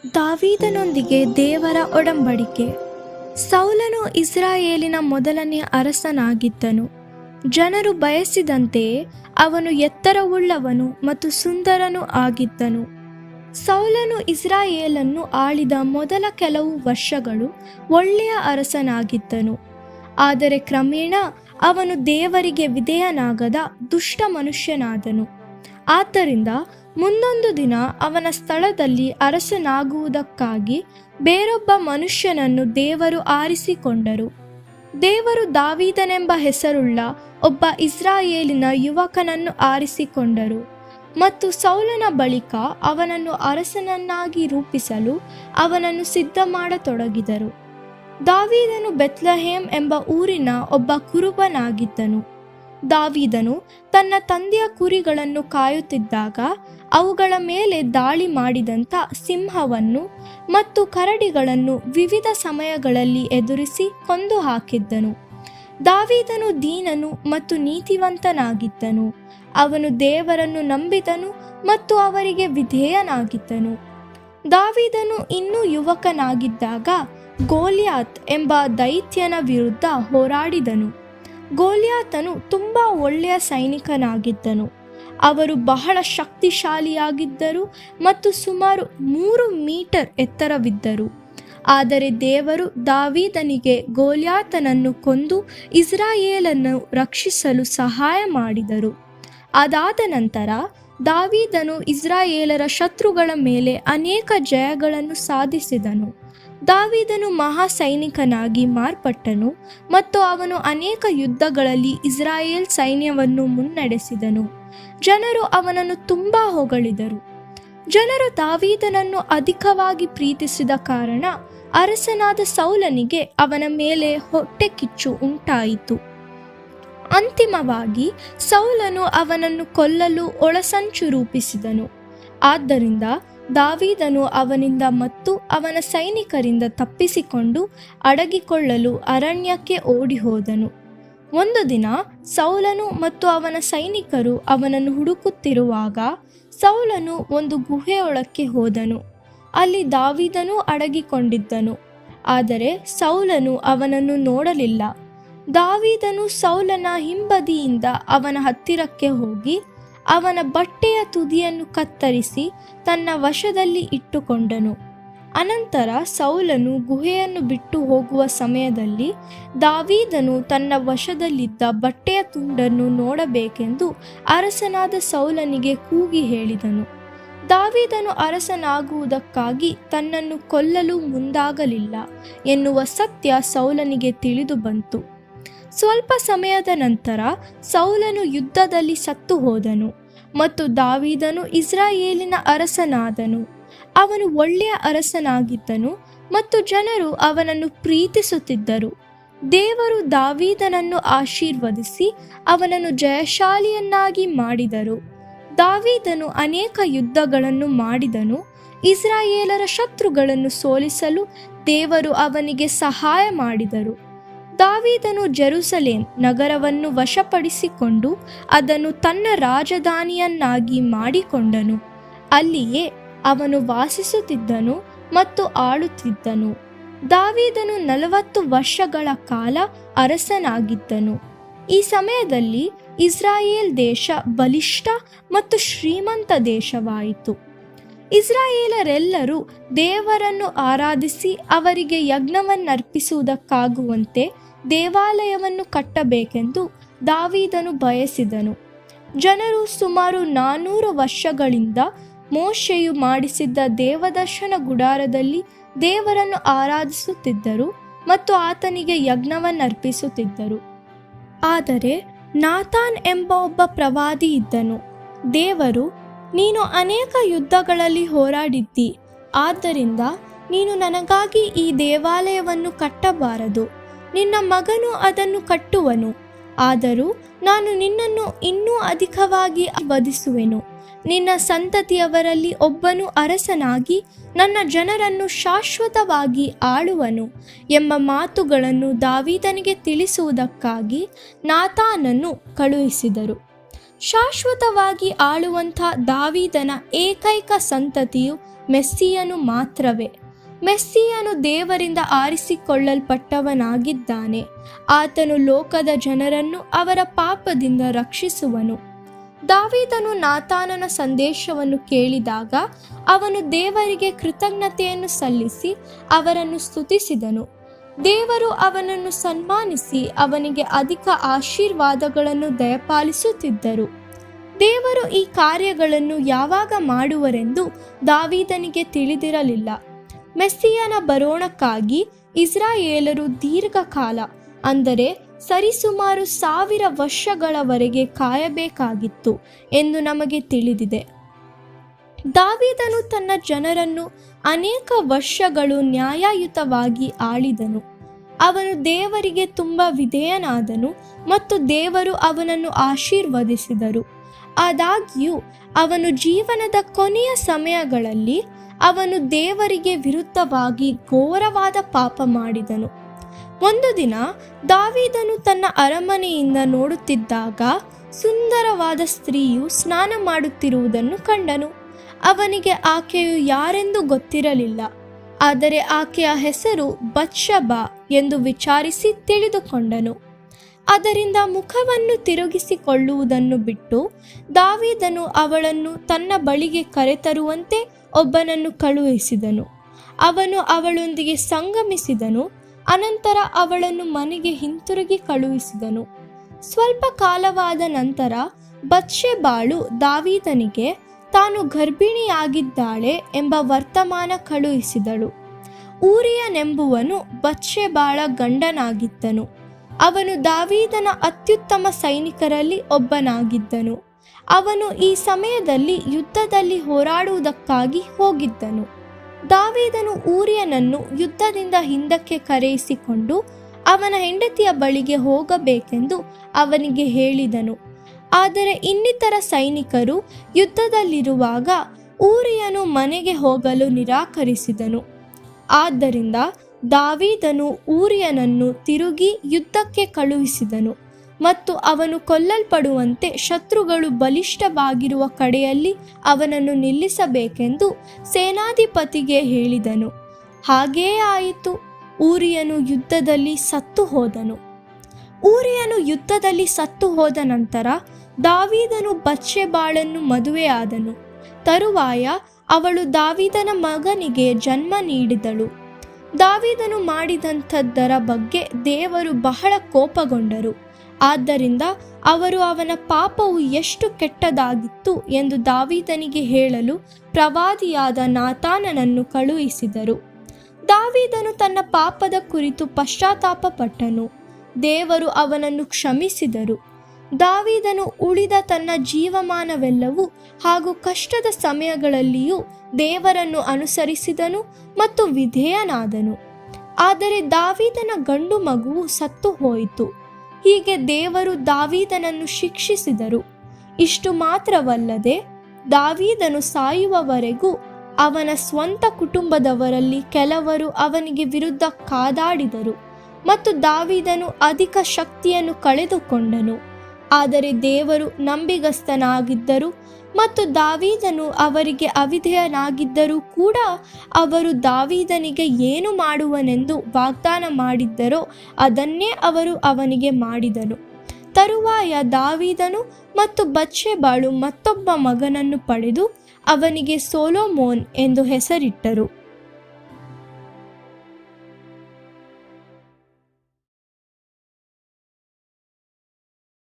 ದಾವೀದನೊಂದಿಗೆ ದೇವರ ಒಡಂಬಡಿಕೆ. ಸೌಲನು ಇಸ್ರಾಯೇಲಿನ ಮೊದಲನೆಯ ಅರಸನಾಗಿದ್ದನು. ಜನರು ಬಯಸಿದಂತೆಯೇ ಅವನು ಎತ್ತರವುಳ್ಳವನು ಮತ್ತು ಸುಂದರನೂ ಆಗಿದ್ದನು. ಸೌಲನು ಇಸ್ರಾಯೇಲನ್ನು ಆಳಿದ ಮೊದಲ ಕೆಲವು ವರ್ಷಗಳು ಒಳ್ಳೆಯ ಅರಸನಾಗಿದ್ದನು. ಆದರೆ ಕ್ರಮೇಣ ಅವನು ದೇವರಿಗೆ ವಿಧೇಯನಾಗದ ದುಷ್ಟ ಮನುಷ್ಯನಾದನು. ಆದ್ದರಿಂದ ಮುಂದೊಂದು ದಿನ ಅವನ ಸ್ಥಳದಲ್ಲಿ ಅರಸನಾಗುವುದಕ್ಕಾಗಿ ಬೇರೊಬ್ಬ ಮನುಷ್ಯನನ್ನು ದೇವರು ಆರಿಸಿಕೊಂಡರು. ದೇವರು ದಾವೀದನೆಂಬ ಹೆಸರುಳ್ಳ ಒಬ್ಬ ಇಸ್ರಾಯೇಲಿನ ಯುವಕನನ್ನು ಆರಿಸಿಕೊಂಡರು ಮತ್ತು ಸೌಲನ ಬಳಿಕ ಅವನನ್ನು ಅರಸನನ್ನಾಗಿ ರೂಪಿಸಲು ಅವನನ್ನು ಸಿದ್ಧ ಮಾಡತೊಡಗಿದರು. ದಾವೀದನು ಬೆತ್ಲೆಹೇಮ್ ಎಂಬ ಊರಿನ ಒಬ್ಬ ಕುರುಬನಾಗಿದ್ದನು. ದಾವೀದನು ತನ್ನ ತಂದೆಯ ಕುರಿಗಳನ್ನು ಕಾಯುತ್ತಿದ್ದಾಗ ಅವುಗಳ ಮೇಲೆ ದಾಳಿ ಮಾಡಿದಂಥ ಸಿಂಹವನ್ನು ಮತ್ತು ಕರಡಿಗಳನ್ನು ವಿವಿಧ ಸಮಯಗಳಲ್ಲಿ ಎದುರಿಸಿ ಕೊಂದು ಹಾಕಿದ್ದನು. ದಾವೀದನು ದೀನನು ಮತ್ತು ನೀತಿವಂತನಾಗಿದ್ದನು. ಅವನು ದೇವರನ್ನು ನಂಬಿದನು ಮತ್ತು ಅವರಿಗೆ ವಿಧೇಯನಾಗಿದ್ದನು. ದಾವೀದನು ಇನ್ನೂ ಯುವಕನಾಗಿದ್ದಾಗ ಗೋಲಿಯಾತ್ ಎಂಬ ದೈತ್ಯನ ವಿರುದ್ಧ ಹೋರಾಡಿದನು. ಗೋಲಿಯಾತನು ತುಂಬ ಒಳ್ಳೆಯ ಸೈನಿಕನಾಗಿದ್ದನು. ಅವರು ಬಹಳ ಶಕ್ತಿಶಾಲಿಯಾಗಿದ್ದರು ಮತ್ತು ಸುಮಾರು 3 ಮೀಟರ್ ಎತ್ತರವಿದ್ದರು. ಆದರೆ ದೇವರು ದಾವೀದನಿಗೆ ಗೋಲಿಯಾತನನ್ನು ಕೊಂದು ಇಸ್ರಾಯೇಲನ್ನು ರಕ್ಷಿಸಲು ಸಹಾಯ ಮಾಡಿದರು. ಅದಾದ ನಂತರ ದಾವೀದನು ಇಸ್ರಾಯೇಲರ ಶತ್ರುಗಳ ಮೇಲೆ ಅನೇಕ ಜಯಗಳನ್ನು ಸಾಧಿಸಿದನು. ದಾವೀದನು ಮಹಾ ಸೈನಿಕನಾಗಿ ಮಾರ್ಪಟ್ಟನು ಮತ್ತು ಅವನು ಅನೇಕ ಯುದ್ಧಗಳಲ್ಲಿ ಇಸ್ರಾಯೇಲ್ ಸೈನ್ಯವನ್ನು ಮುನ್ನಡೆಸಿದನು. ಜನರು ಅವನನ್ನು ತುಂಬಾ ಹೊಗಳಿದರು. ಜನರು ದಾವೀದನನ್ನು ಅಧಿಕವಾಗಿ ಪ್ರೀತಿಸಿದ ಕಾರಣ ಅರಸನಾದ ಸೌಲನಿಗೆ ಅವನ ಮೇಲೆ ಹೊಟ್ಟೆ ಕಿಚ್ಚು ಉಂಟಾಯಿತು. ಅಂತಿಮವಾಗಿ ಸೌಲನು ಅವನನ್ನು ಕೊಲ್ಲಲು ಒಳಸಂಚು ರೂಪಿಸಿದನು. ಆದ್ದರಿಂದ ದಾವೀದನು ಅವನಿಂದ ಮತ್ತು ಅವನ ಸೈನಿಕರಿಂದ ತಪ್ಪಿಸಿಕೊಂಡು ಅಡಗಿಕೊಳ್ಳಲು ಅರಣ್ಯಕ್ಕೆ ಓಡಿ ಹೋದನು. ಒಂದು ದಿನ ಸೌಲನು ಮತ್ತು ಅವನ ಸೈನಿಕರು ಅವನನ್ನು ಹುಡುಕುತ್ತಿರುವಾಗ ಸೌಲನು ಒಂದು ಗುಹೆಯೊಳಕ್ಕೆ ಹೋದನು. ಅಲ್ಲಿ ದಾವೀದನೂ ಅಡಗಿಕೊಂಡಿದ್ದನು. ಆದರೆ ಸೌಲನು ಅವನನ್ನು ನೋಡಲಿಲ್ಲ. ದಾವೀದನು ಸೌಲನ ಹಿಂಬದಿಯಿಂದ ಅವನ ಹತ್ತಿರಕ್ಕೆ ಹೋಗಿ ಅವನ ಬಟ್ಟೆಯ ತುದಿಯನ್ನು ಕತ್ತರಿಸಿ ತನ್ನ ವಶದಲ್ಲಿ ಇಟ್ಟುಕೊಂಡನು. ಅನಂತರ ಸೌಲನು ಗುಹೆಯನ್ನು ಬಿಟ್ಟು ಹೋಗುವ ಸಮಯದಲ್ಲಿ ದಾವೀದನು ತನ್ನ ವಶದಲ್ಲಿದ್ದ ಬಟ್ಟೆಯ ತುಂಡನ್ನು ನೋಡಬೇಕೆಂದು ಅರಸನಾದ ಸೌಲನಿಗೆ ಕೂಗಿ ಹೇಳಿದನು. ದಾವೀದನು ಅರಸನಾಗುವುದಕ್ಕಾಗಿ ತನ್ನನ್ನು ಕೊಲ್ಲಲು ಮುಂದಾಗಲಿಲ್ಲ ಎನ್ನುವ ಸತ್ಯ ಸೌಲನಿಗೆ ತಿಳಿದು ಬಂತು. ಸ್ವಲ್ಪ ಸಮಯದ ನಂತರ ಸೌಲನು ಯುದ್ಧದಲ್ಲಿ ಸತ್ತು ಹೋದನು ಮತ್ತು ದಾವೀದನು ಇಸ್ರಾಯೇಲಿನ ಅರಸನಾದನು. ಅವನು ಒಳ್ಳೆಯ ಅರಸನಾಗಿದ್ದನು ಮತ್ತು ಜನರು ಅವನನ್ನು ಪ್ರೀತಿಸುತ್ತಿದ್ದರು. ದೇವರು ದಾವೀದನನ್ನು ಆಶೀರ್ವದಿಸಿ ಅವನನ್ನು ಜಯಶಾಲಿಯನ್ನಾಗಿ ಮಾಡಿದರು. ದಾವೀದನು ಅನೇಕ ಯುದ್ಧಗಳನ್ನು ಮಾಡಿದನು. ಇಸ್ರಾಯೇಲರ ಶತ್ರುಗಳನ್ನು ಸೋಲಿಸಲು ದೇವರು ಅವನಿಗೆ ಸಹಾಯ ಮಾಡಿದರು. ದಾವೀದನು ಜೆರುಸಲೇಮ್ ನಗರವನ್ನು ವಶಪಡಿಸಿಕೊಂಡು ಅದನ್ನು ತನ್ನ ರಾಜಧಾನಿಯನ್ನಾಗಿ ಮಾಡಿಕೊಂಡನು. ಅಲ್ಲಿಯೇ ಅವನು ವಾಸಿಸುತ್ತಿದ್ದನು ಮತ್ತು ಆಳುತ್ತಿದ್ದನು. ದಾವೀದನು 40 ವರ್ಷಗಳ ಕಾಲ ಅರಸನಾಗಿದ್ದನು. ಈ ಸಮಯದಲ್ಲಿ ಇಸ್ರಾಯೇಲ್ ದೇಶ ಬಲಿಷ್ಠ ಮತ್ತು ಶ್ರೀಮಂತ ದೇಶವಾಯಿತು. ಇಸ್ರಾಯೇಲರೆಲ್ಲರೂ ದೇವರನ್ನು ಆರಾಧಿಸಿ ಅವರಿಗೆ ಯಜ್ಞವನ್ನರ್ಪಿಸುವುದಕ್ಕಾಗುವಂತೆ ದೇವಾಲಯವನ್ನು ಕಟ್ಟಬೇಕೆಂದು ದಾವೀದನು ಬಯಸಿದನು. ಜನರು ಸುಮಾರು 400 ವರ್ಷಗಳಿಂದ ಮೋಶೆಯು ಮಾಡಿಸಿದ್ದ ದೇವದರ್ಶನ ಗುಡಾರದಲ್ಲಿ ದೇವರನ್ನು ಆರಾಧಿಸುತ್ತಿದ್ದರು ಮತ್ತು ಆತನಿಗೆ ಯಜ್ಞವನ್ನರ್ಪಿಸುತ್ತಿದ್ದರು. ಆದರೆ ನಾತಾನ್ ಎಂಬ ಒಬ್ಬ ಪ್ರವಾದಿ ಇದ್ದನು. ದೇವರು, ನೀನು ಅನೇಕ ಯುದ್ಧಗಳಲ್ಲಿ ಹೋರಾಡಿದ್ದಿ, ಆದ್ದರಿಂದ ನೀನು ನನಗಾಗಿ ಈ ದೇವಾಲಯವನ್ನು ಕಟ್ಟಬಾರದು. ನಿನ್ನ ಮಗನು ಅದನ್ನು ಕಟ್ಟುವನು. ಆದರೂ ನಾನು ನಿನ್ನನ್ನು ಇನ್ನೂ ಅಧಿಕವಾಗಿ ವಧಿಸುವೆನು. ನಿನ್ನ ಸಂತತಿಯವರಲ್ಲಿ ಒಬ್ಬನು ಅರಸನಾಗಿ ನನ್ನ ಜನರನ್ನು ಶಾಶ್ವತವಾಗಿ ಆಳುವನು ಎಂಬ ಮಾತುಗಳನ್ನು ದಾವೀದನಿಗೆ ತಿಳಿಸುವುದಕ್ಕಾಗಿ ನಾತಾನನ್ನು ಕಳುಹಿಸಿದರು. ಶಾಶ್ವತವಾಗಿ ಆಳುವಂಥ ದಾವೀದನ ಏಕೈಕ ಸಂತತಿಯು ಮೆಸ್ಸಿಯನು ಮಾತ್ರವೇ. ಮೆಸ್ಸಿಯನು ದೇವರಿಂದ ಆರಿಸಿಕೊಳ್ಳಲ್ಪಟ್ಟವನಾಗಿದ್ದಾನೆ. ಆತನು ಲೋಕದ ಜನರನ್ನು ಅವರ ಪಾಪದಿಂದ ರಕ್ಷಿಸುವನು. ದಾವೀದನು ನಾತಾನನ ಸಂದೇಶವನ್ನು ಕೇಳಿದಾಗ ಅವನು ದೇವರಿಗೆ ಕೃತಜ್ಞತೆಯನ್ನು ಸಲ್ಲಿಸಿ ಅವರನ್ನು ಸ್ತುತಿಸಿದನು. ದೇವರು ಅವನನ್ನು ಸನ್ಮಾನಿಸಿ ಅವನಿಗೆ ಅಧಿಕ ಆಶೀರ್ವಾದಗಳನ್ನು ದಯಪಾಲಿಸುತ್ತಿದ್ದರು. ದೇವರು ಈ ಕಾರ್ಯಗಳನ್ನು ಯಾವಾಗ ಮಾಡುವರೆಂದು ದಾವೀದನಿಗೆ ತಿಳಿದಿರಲಿಲ್ಲ. ಮೆಸ್ಸಿಯನ ಬರೋಣಕ್ಕಾಗಿ ಇಸ್ರಾಯೇಲರು ದೀರ್ಘಕಾಲ, ಅಂದರೆ ಸರಿಸುಮಾರು 1000 ವರ್ಷಗಳವರೆಗೆ ಕಾಯಬೇಕಾಗಿತ್ತು ಎಂದು ನಮಗೆ ತಿಳಿದಿದೆ. ದಾವೀದನು ತನ್ನ ಜನರನ್ನು ಅನೇಕ ವರ್ಷಗಳು ನ್ಯಾಯಯುತವಾಗಿ ಆಳಿದನು. ಅವನು ದೇವರಿಗೆ ತುಂಬ ವಿಧೇಯನಾದನು ಮತ್ತು ದೇವರು ಅವನನ್ನು ಆಶೀರ್ವದಿಸಿದರು. ಆದಾಗ್ಯೂ ಅವನು ಜೀವನದ ಕೊನೆಯ ಸಮಯಗಳಲ್ಲಿ ಅವನು ದೇವರಿಗೆ ವಿರುದ್ಧವಾಗಿ ಘೋರವಾದ ಪಾಪ ಮಾಡಿದನು. ಒಂದು ದಿನ ದಾವೀದನು ತನ್ನ ಅರಮನೆಯಿಂದ ನೋಡುತ್ತಿದ್ದಾಗ ಸುಂದರವಾದ ಸ್ತ್ರೀಯು ಸ್ನಾನ ಮಾಡುತ್ತಿರುವುದನ್ನು ಕಂಡನು. ಅವನಿಗೆ ಆಕೆಯು ಯಾರೆಂದು ಗೊತ್ತಿರಲಿಲ್ಲ, ಆದರೆ ಆಕೆಯ ಹೆಸರು ಬತ್ಷೆಬಾ ಎಂದು ವಿಚಾರಿಸಿ ತಿಳಿದುಕೊಂಡನು. ಅದರಿಂದ ಮುಖವನ್ನು ತಿರುಗಿಸಿಕೊಳ್ಳುವುದನ್ನು ಬಿಟ್ಟು ದಾವೀದನು ಅವಳನ್ನು ತನ್ನ ಬಳಿಗೆ ಕರೆತರುವಂತೆ ಒಬ್ಬನನ್ನು ಕಳುಹಿಸಿದನು. ಅವನು ಅವಳೊಂದಿಗೆ ಸಂಗಮಿಸಿದನು. ಅನಂತರ ಅವಳನ್ನು ಮನೆಗೆ ಹಿಂತಿರುಗಿ ಕಳುಹಿಸಿದನು. ಸ್ವಲ್ಪ ಕಾಲವಾದ ನಂತರ ಬತ್ಷೆಬಾಳು ದಾವೀದನಿಗೆ ತಾನು ಗರ್ಭಿಣಿಯಾಗಿದ್ದಾಳೆ ಎಂಬ ವರ್ತಮಾನ ಕಳುಹಿಸಿದಳು. ಊರಿಯನೆಂಬುವನು ಬತ್ಷೆಬಾಳ ಗಂಡನಾಗಿದ್ದನು. ಅವನು ದಾವೀದನ ಅತ್ಯುತ್ತಮ ಸೈನಿಕರಲ್ಲಿ ಒಬ್ಬನಾಗಿದ್ದನು. ಅವನು ಈ ಸಮಯದಲ್ಲಿ ಯುದ್ಧದಲ್ಲಿ ಹೋರಾಡುವುದಕ್ಕಾಗಿ ಹೋಗಿದ್ದನು. ದಾವೀದನು ಊರಿಯನನ್ನು ಯುದ್ಧದಿಂದ ಹಿಂದಕ್ಕೆ ಕರೆಯಿಸಿಕೊಂಡು ಅವನ ಹೆಂಡತಿಯ ಬಳಿಗೆ ಹೋಗಬೇಕೆಂದು ಅವನಿಗೆ ಹೇಳಿದನು. ಆದರೆ ಇನ್ನಿತರ ಸೈನಿಕರು ಯುದ್ಧದಲ್ಲಿರುವಾಗ ಊರಿಯನು ಮನೆಗೆ ಹೋಗಲು ನಿರಾಕರಿಸಿದನು. ಆದ್ದರಿಂದ ದಾವೀದನು ಊರಿಯನನ್ನು ತಿರುಗಿ ಯುದ್ಧಕ್ಕೆ ಕಳುಹಿಸಿದನು ಮತ್ತು ಅವನು ಕೊಲ್ಲಲ್ಪಡುವಂತೆ ಶತ್ರುಗಳು ಬಲಿಷ್ಠವಾಗಿರುವ ಕಡೆಯಲ್ಲಿ ಅವನನ್ನು ನಿಲ್ಲಿಸಬೇಕೆಂದು ಸೇನಾಧಿಪತಿಗೆ ಹೇಳಿದನು. ಹಾಗೆಯೇ ಆಯಿತು. ಊರಿಯನು ಯುದ್ಧದಲ್ಲಿ ಸತ್ತು ಹೋದನು. ಊರಿಯನು ಯುದ್ಧದಲ್ಲಿ ಸತ್ತು ಹೋದ ನಂತರ ದಾವೀದನು ಬತ್ಷೆಬಾಳನ್ನು ಮದುವೆಯಾದನು. ತರುವಾಯ ಅವಳು ದಾವೀದನ ಮಗನಿಗೆ ಜನ್ಮ ನೀಡಿದಳು. ದಾವೀದನು ಮಾಡಿದಂಥದ್ದರ ಬಗ್ಗೆ ದೇವರು ಬಹಳ ಕೋಪಗೊಂಡರು. ಆದ್ದರಿಂದ ಅವರು ಅವನ ಪಾಪವು ಎಷ್ಟು ಕೆಟ್ಟದಾಗಿತ್ತು ಎಂದು ದಾವೀದನಿಗೆ ಹೇಳಲು ಪ್ರವಾದಿಯಾದ ನಾತಾನನನ್ನು ಕಳುಹಿಸಿದರು. ದಾವೀದನು ತನ್ನ ಪಾಪದ ಕುರಿತು ಪಶ್ಚಾತ್ತಾಪ ಪಟ್ಟನು. ದೇವರು ಅವನನ್ನು ಕ್ಷಮಿಸಿದರು. ದಾವೀದನು ಉಳಿದ ತನ್ನ ಜೀವಮಾನವೆಲ್ಲವೂ ಹಾಗೂ ಕಷ್ಟದ ಸಮಯಗಳಲ್ಲಿಯೂ ದೇವರನ್ನು ಅನುಸರಿಸಿದನು ಮತ್ತು ವಿಧೇಯನಾದನು. ಆದರೆ ದಾವೀದನ ಗಂಡು ಮಗುವು ಸತ್ತು ಹೋಯಿತು. ಹೀಗೆ ದೇವರು ದಾವೀದನನ್ನು ಶಿಕ್ಷಿಸಿದರು. ಇಷ್ಟು ಮಾತ್ರವಲ್ಲದೆ ದಾವೀದನು ಸಾಯುವವರೆಗೂ ಅವನ ಸ್ವಂತ ಕುಟುಂಬದವರಲ್ಲಿ ಕೆಲವರು ಅವನಿಗೆ ವಿರುದ್ಧ ಕಾದಾಡಿದರು ಮತ್ತು ದಾವೀದನು ಅಧಿಕ ಶಕ್ತಿಯನ್ನು ಕಳೆದುಕೊಂಡನು. ಆದರೆ ದೇವರು ನಂಬಿಗಸ್ತನಾಗಿದ್ದರು ಮತ್ತು ದಾವೀದನು ಅವರಿಗೆ ಅವಿಧೇಯನಾಗಿದ್ದರೂ ಕೂಡ ಅವರು ದಾವೀದನಿಗೆ ಏನು ಮಾಡುವನೆಂದು ವಾಗ್ದಾನ ಮಾಡಿದ್ದರೋ ಅದನ್ನೇ ಅವರು ಅವನಿಗೆ ಮಾಡಿದನು. ತರುವಾಯ ದಾವೀದನು ಮತ್ತು ಬತ್ಷೆಬಾಳು ಮತ್ತೊಬ್ಬ ಮಗನನ್ನು ಪಡೆದು ಅವನಿಗೆ ಸೊಲೊಮೋನ್ ಎಂದು ಹೆಸರಿಟ್ಟರು.